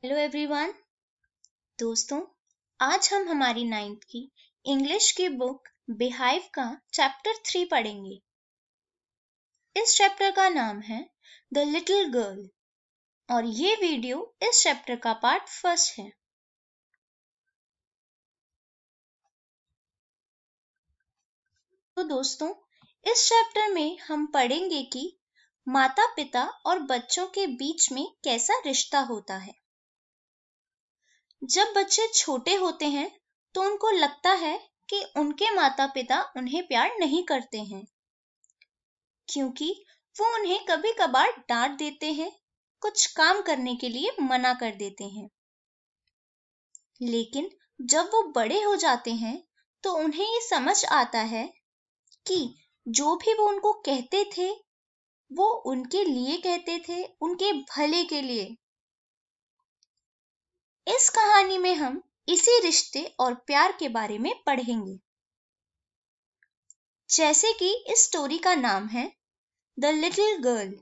Hello everyone. दोस्तों, आज हम हमारी 9th की इंग्लिश की बुक बिहाइव का चैप्टर 3 पढ़ेंगे। इस चैप्टर का नाम है द लिटिल गर्ल और ये वीडियो इस चैप्टर का पार्ट 1 है। तो दोस्तों, इस चैप्टर में हम पढ़ेंगे कि माता पिता और बच्चों के बीच में कैसा रिश्ता होता है। जब बच्चे छोटे होते हैं तो उनको लगता है कि उनके माता पिता उन्हें प्यार नहीं करते हैं, क्योंकि वो उन्हें कभी कभार डांट देते हैं, कुछ काम करने के लिए मना कर देते हैं। लेकिन जब वो बड़े हो जाते हैं तो उन्हें ये समझ आता है कि जो भी वो उनको कहते थे वो उनके लिए कहते थे, उनके भले के लिए। इस कहानी में हम इसी रिश्ते और प्यार के बारे में पढ़ेंगे। जैसे कि इस स्टोरी का नाम है द लिटिल गर्ल,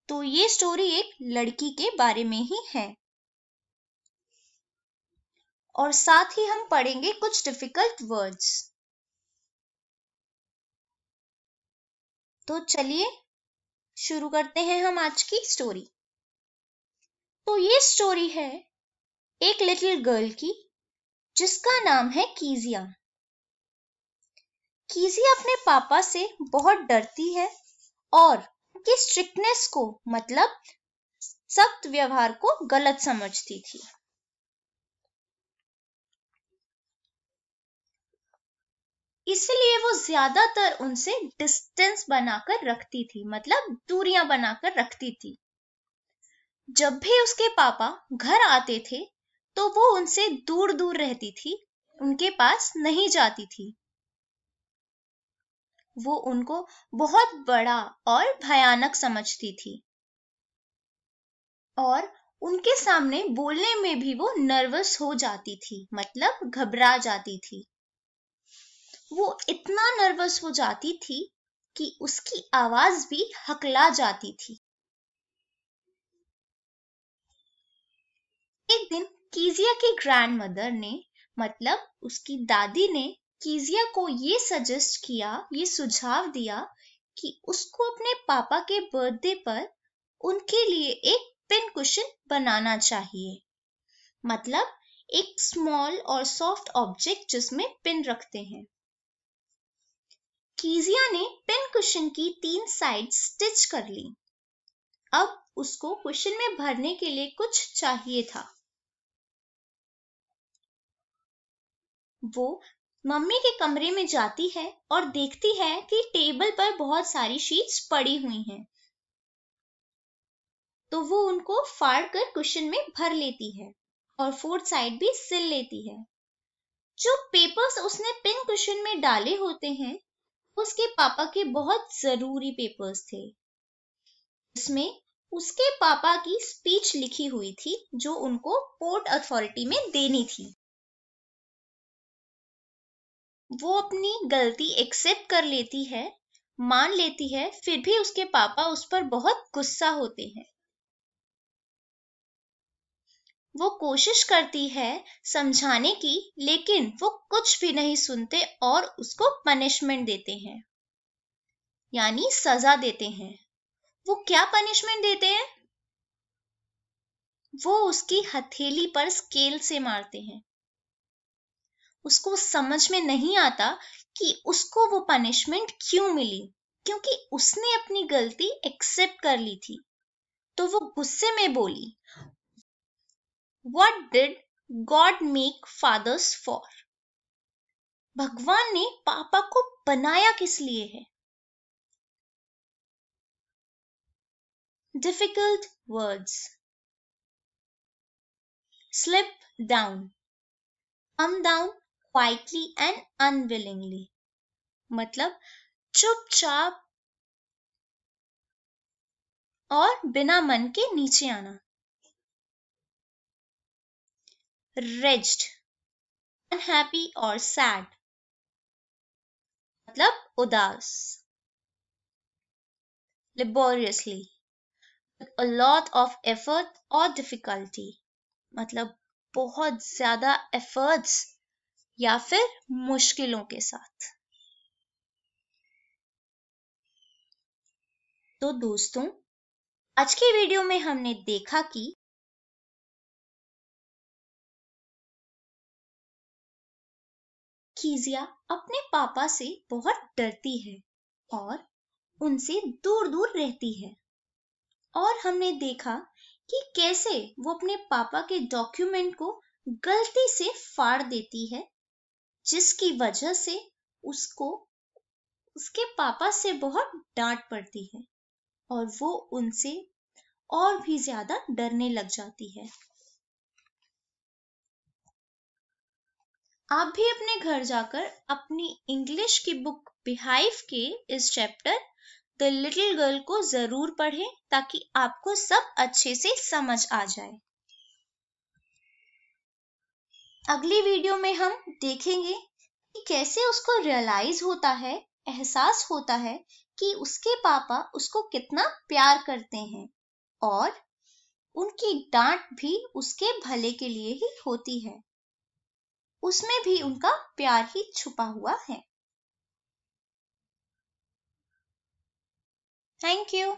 तो ये स्टोरी एक लड़की के बारे में ही है और साथ ही हम पढ़ेंगे कुछ डिफिकल्ट वर्ड्स। तो चलिए शुरू करते हैं हम आज की स्टोरी। तो ये स्टोरी है एक लिटिल गर्ल की जिसका नाम है कीजिया। कीजिया अपने पापा से बहुत डरती है और उनकी स्ट्रिक्टनेस को, मतलब सख्त व्यवहार को गलत समझती थी। इसलिए वो ज्यादातर उनसे डिस्टेंस बनाकर रखती थी, मतलब दूरियां बनाकर रखती थी। जब भी उसके पापा घर आते थे तो वो उनसे दूर दूर रहती थी, उनके पास नहीं जाती थी। वो उनको बहुत बड़ा और भयानक समझती थी और उनके सामने बोलने में भी वो नर्वस हो जाती थी, मतलब घबरा जाती थी। वो इतना नर्वस हो जाती थी कि उसकी आवाज भी हकला जाती थी। एक दिन कीजिया की ग्रैंडमदर ने, मतलब उसकी दादी ने कीजिया को ये सजेस्ट किया, ये सुझाव दिया कि उसको अपने पापा के बर्थडे पर उनके लिए एक पिन कुशन बनाना चाहिए, मतलब एक स्मॉल और सॉफ्ट ऑब्जेक्ट जिसमें पिन रखते हैं। कीजिया ने पिन कुशन की 3 साइड स्टिच कर ली। अब उसको कुशन में भरने के लिए कुछ चाहिए था। वो मम्मी के कमरे में जाती है और देखती है कि टेबल पर बहुत सारी शीट्स पड़ी हुई हैं। तो वो उनको फाड़ कर कुशन में भर लेती है और 4th साइड भी सिल लेती है। जो पेपर्स उसने पिन कुशन में डाले होते हैं उसके पापा के बहुत जरूरी पेपर्स थे। इसमें उसके पापा की स्पीच लिखी हुई थी जो उनको पोर्ट अथॉरिटी में देनी थी। वो अपनी गलती एक्सेप्ट कर लेती है, मान लेती है, फिर भी उसके पापा उस पर बहुत गुस्सा होते हैं। वो कोशिश करती है समझाने की, लेकिन वो कुछ भी नहीं सुनते और उसको पनिशमेंट देते हैं, यानी सजा देते हैं। वो क्या पनिशमेंट देते हैं? वो उसकी हथेली पर स्केल से मारते हैं। उसको समझ में नहीं आता कि उसको वो पनिशमेंट क्यों मिली, क्योंकि उसने अपनी गलती एक्सेप्ट कर ली थी। तो वो गुस्से में बोली, What did God make fathers for? भगवान ने पापा को बनाया किस लिए है? Difficult words. Slip down. Come down quietly and unwillingly. मतलब चुपचाप और बिना मन के नीचे आना। Wretched, unhappy or sad, मतलब उदास। Laboriously, with a lot of effort or difficulty, मतलब बहुत ज्यादा एफर्ट्स या फिर मुश्किलों के साथ। तो दोस्तों, आज के वीडियो में हमने देखा कि कीजिया अपने पापा से बहुत डरती है और उनसे दूर दूर रहती है। और हमने देखा कि कैसे वो अपने पापा के डॉक्यूमेंट को गलती से फाड़ देती है, जिसकी वजह से उसको उसके पापा से बहुत डांट पड़ती है और वो उनसे और भी ज्यादा डरने लग जाती है। आप भी अपने घर जाकर अपनी इंग्लिश की बुक बिहाइव के इस चैप्टर द लिटिल गर्ल को जरूर पढ़ें, ताकि आपको सब अच्छे से समझ आ जाए। अगली वीडियो में हम देखेंगे कि कैसे उसको रियलाइज होता है, एहसास होता है कि उसके पापा उसको कितना प्यार करते हैं और उनकी डांट भी उसके भले के लिए ही होती है। उसमें भी उनका प्यार ही छुपा हुआ है। Thank you.